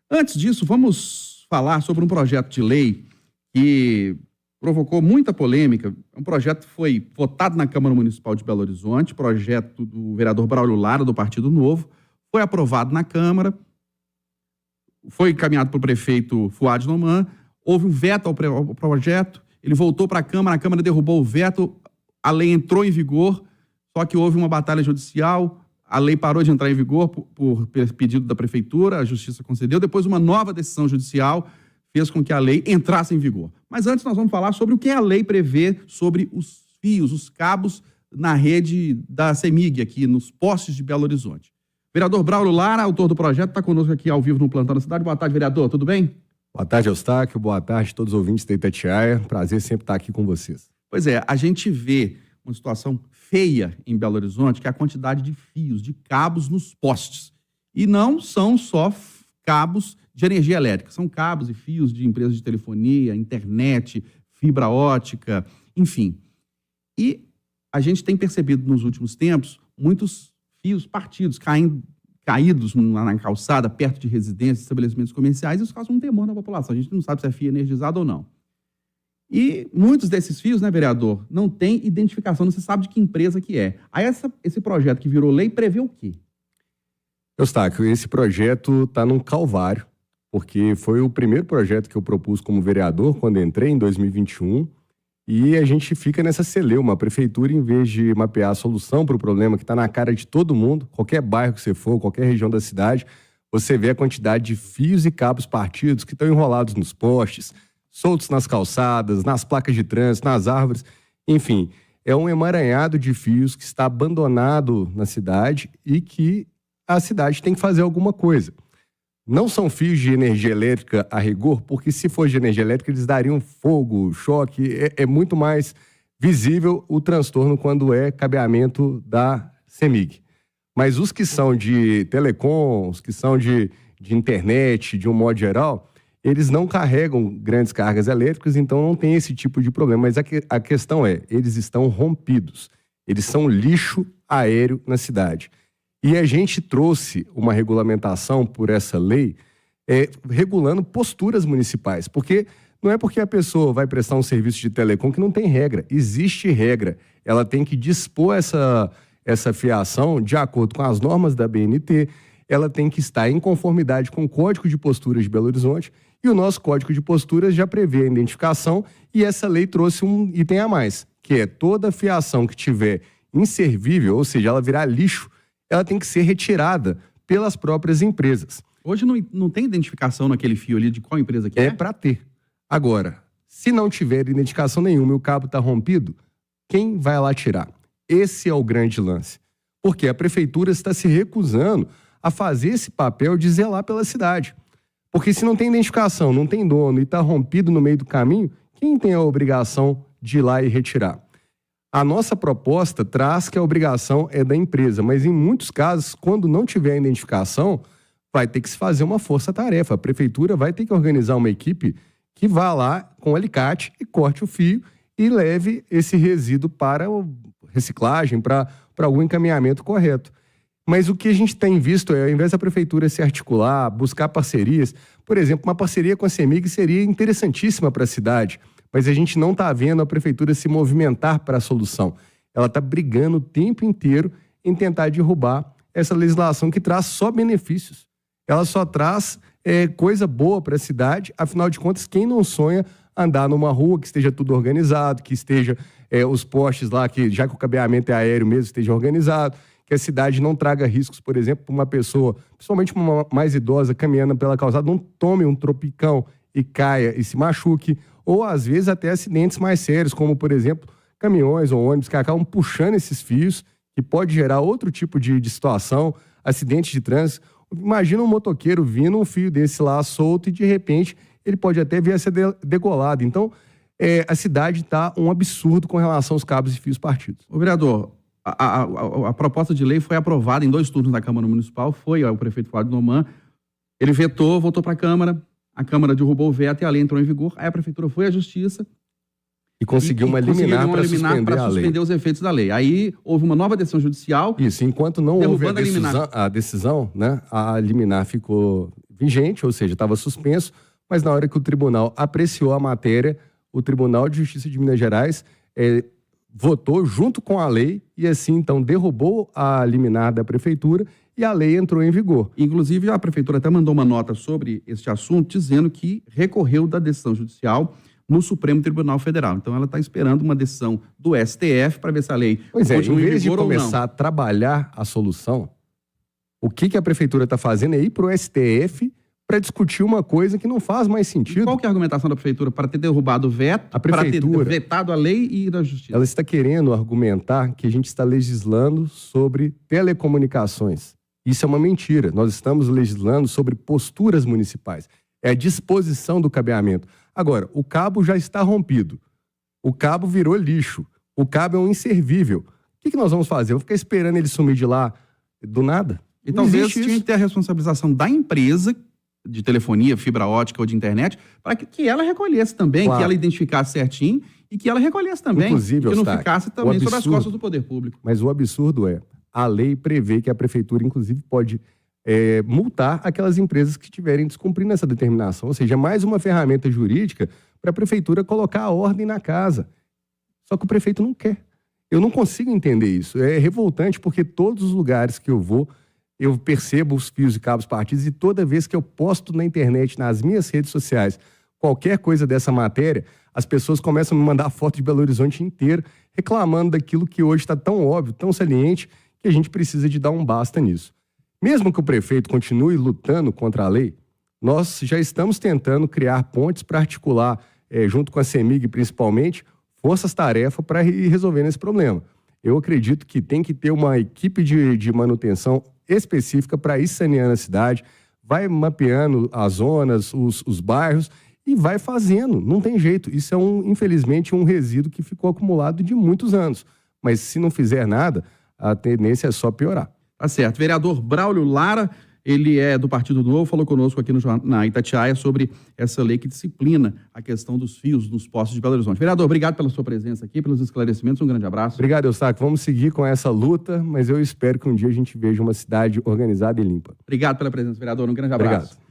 Antes disso, vamos falar sobre um projeto de lei que provocou muita polêmica. Um projeto que foi votado na Câmara Municipal de Belo Horizonte, projeto do vereador Braulio Lara, do Partido Novo, foi aprovado na Câmara, foi encaminhado para o prefeito Fuad Noman, houve um veto ao projeto, ele voltou para a Câmara derrubou o veto, a lei entrou em vigor, só que houve uma batalha judicial, a lei parou de entrar em vigor por pedido da prefeitura, a justiça concedeu, depois uma nova decisão judicial fez com que a lei entrasse em vigor. Mas antes nós vamos falar sobre o que a lei prevê sobre os fios, os cabos na rede da CEMIG aqui, nos postes de Belo Horizonte. Vereador Braulio Lara, autor do projeto, está conosco aqui ao vivo no Plantão da Cidade. Boa tarde, vereador, tudo bem? Boa tarde, Eustáquio. Boa tarde a todos os ouvintes da Itatiaia. Prazer sempre estar aqui com vocês. Pois é, a gente vê uma situação feia em Belo Horizonte, que é a quantidade de fios, de cabos nos postes. E não são só cabos de energia elétrica, são cabos e fios de empresas de telefonia, internet, fibra ótica, enfim. E a gente tem percebido nos últimos tempos muitos fios partidos, caídos na calçada, perto de residências, estabelecimentos comerciais, e isso causa um temor na população. A gente não sabe se é fio energizado ou não. E muitos desses fios, né, vereador, não tem identificação, não se sabe de que empresa que é. Aí esse projeto que virou lei prevê o quê? Eustáquio, esse projeto está num calvário, porque foi o primeiro projeto que eu propus como vereador quando entrei em 2021, e a gente fica nessa celeuma. A prefeitura, em vez de mapear a solução para o problema que está na cara de todo mundo, qualquer bairro que você for, qualquer região da cidade, você vê a quantidade de fios e cabos partidos que estão enrolados nos postes, soltos nas calçadas, nas placas de trânsito, nas árvores, enfim, é um emaranhado de fios que está abandonado na cidade e que a cidade tem que fazer alguma coisa. Não são fios de energia elétrica a rigor, porque se for de energia elétrica eles dariam fogo, choque, é muito mais visível o transtorno quando é cabeamento da CEMIG. Mas os que são de telecom, os que são de internet, de um modo geral, eles não carregam grandes cargas elétricas, então não tem esse tipo de problema. Mas a questão é, eles estão rompidos. Eles são lixo aéreo na cidade. E a gente trouxe uma regulamentação por essa lei, regulando posturas municipais. Porque não é porque a pessoa vai prestar um serviço de telecom que não tem regra. Existe regra. Ela tem que dispor essa fiação de acordo com as normas da BNT. Ela tem que estar em conformidade com o Código de Posturas de Belo Horizonte. E o nosso Código de Posturas já prevê a identificação, e essa lei trouxe um item a mais, que é toda fiação que tiver inservível, ou seja, ela virar lixo, ela tem que ser retirada pelas próprias empresas. Hoje não tem identificação naquele fio ali de qual empresa que é? É para ter. Agora, se não tiver identificação nenhuma e o cabo está rompido, quem vai lá tirar? Esse é o grande lance. Porque a prefeitura está se recusando a fazer esse papel de zelar pela cidade. Porque se não tem identificação, não tem dono e está rompido no meio do caminho, quem tem a obrigação de ir lá e retirar? A nossa proposta traz que a obrigação é da empresa, mas em muitos casos, quando não tiver a identificação, vai ter que se fazer uma força-tarefa. A prefeitura vai ter que organizar uma equipe que vá lá com o alicate e corte o fio e leve esse resíduo para reciclagem, para algum encaminhamento correto. Mas o que a gente tem visto é, ao invés da prefeitura se articular, buscar parcerias, por exemplo, uma parceria com a CEMIG seria interessantíssima para a cidade, mas a gente não está vendo a prefeitura se movimentar para a solução. Ela está brigando o tempo inteiro em tentar derrubar essa legislação que traz só benefícios. Ela só traz coisa boa para a cidade, afinal de contas, quem não sonha andar numa rua que esteja tudo organizado, que esteja os postes lá, que já que o cabeamento é aéreo mesmo, esteja organizado, que a cidade não traga riscos, por exemplo, para uma pessoa, principalmente uma mais idosa, caminhando pela calçada, não tome um tropicão e caia e se machuque, ou às vezes até acidentes mais sérios, como, por exemplo, caminhões ou ônibus que acabam puxando esses fios, que pode gerar outro tipo de situação, acidentes de trânsito. Imagina um motoqueiro vindo um fio desse lá solto e, de repente, ele pode até vir a ser degolado. Então, a cidade está um absurdo com relação aos cabos e fios partidos. Ô, vereador, a proposta de lei foi aprovada em 2 turnos da Câmara Municipal, foi o prefeito Fuad Noman, ele vetou, voltou para a Câmara derrubou o veto e a lei entrou em vigor, aí a Prefeitura foi à Justiça e conseguiu uma liminar para suspender os efeitos da lei. Aí houve uma nova decisão judicial. Isso, enquanto não houve a decisão, né, a liminar vigente, ou seja, estava suspenso, mas na hora que o tribunal apreciou a matéria, o Tribunal de Justiça de Minas Gerais votou junto com a lei e assim, então, derrubou a liminar da prefeitura e a lei entrou em vigor. Inclusive, a prefeitura até mandou uma nota sobre este assunto, dizendo que recorreu da decisão judicial no Supremo Tribunal Federal. Então, ela está esperando uma decisão do STF para ver se a lei continua em vigor ou não. Em vez de começar a trabalhar a solução, o que a prefeitura está fazendo é ir para o STF para discutir uma coisa que não faz mais sentido. E qual que é a argumentação da prefeitura para ter derrubado o veto, para ter vetado a lei e ir à justiça? Ela está querendo argumentar que a gente está legislando sobre telecomunicações. Isso é uma mentira. Nós estamos legislando sobre posturas municipais. É a disposição do cabeamento. Agora, o cabo já está rompido. O cabo virou lixo. O cabo é um inservível. O que nós vamos fazer? Vamos ficar esperando ele sumir de lá do nada? E talvez tinha que ter a responsabilização da empresa de telefonia, fibra ótica ou de internet, para que ela recolhesse também, claro, que ela identificasse certinho e que ela recolhesse também. Inclusive, que não ficasse também sobre as costas do poder público. Mas o absurdo a lei prevê que a prefeitura, inclusive, pode multar aquelas empresas que estiverem descumprindo essa determinação. Ou seja, mais uma ferramenta jurídica para a prefeitura colocar a ordem na casa. Só que o prefeito não quer. Eu não consigo entender isso. É revoltante porque todos os lugares que eu vou, eu percebo os fios e cabos partidos e toda vez que eu posto na internet, nas minhas redes sociais, qualquer coisa dessa matéria, as pessoas começam a me mandar foto de Belo Horizonte inteiro, reclamando daquilo que hoje está tão óbvio, tão saliente, que a gente precisa de dar um basta nisso. Mesmo que o prefeito continue lutando contra a lei, nós já estamos tentando criar pontes para articular, junto com a CEMIG principalmente, forças-tarefa para ir resolvendo esse problema. Eu acredito que tem que ter uma equipe de manutenção específica para ir saneando a cidade, vai mapeando as zonas, os bairros e vai fazendo. Não tem jeito. Isso é, infelizmente, um resíduo que ficou acumulado de muitos anos. Mas se não fizer nada, a tendência é só piorar. Tá certo. Vereador Braulio Lara, ele é do Partido Novo, falou conosco aqui na Itatiaia sobre essa lei que disciplina a questão dos fios nos postos de Belo Horizonte. Vereador, obrigado pela sua presença aqui, pelos esclarecimentos, um grande abraço. Obrigado, Eustáquio. Vamos seguir com essa luta, mas eu espero que um dia a gente veja uma cidade organizada e limpa. Obrigado pela presença, vereador. Um grande abraço. Obrigado.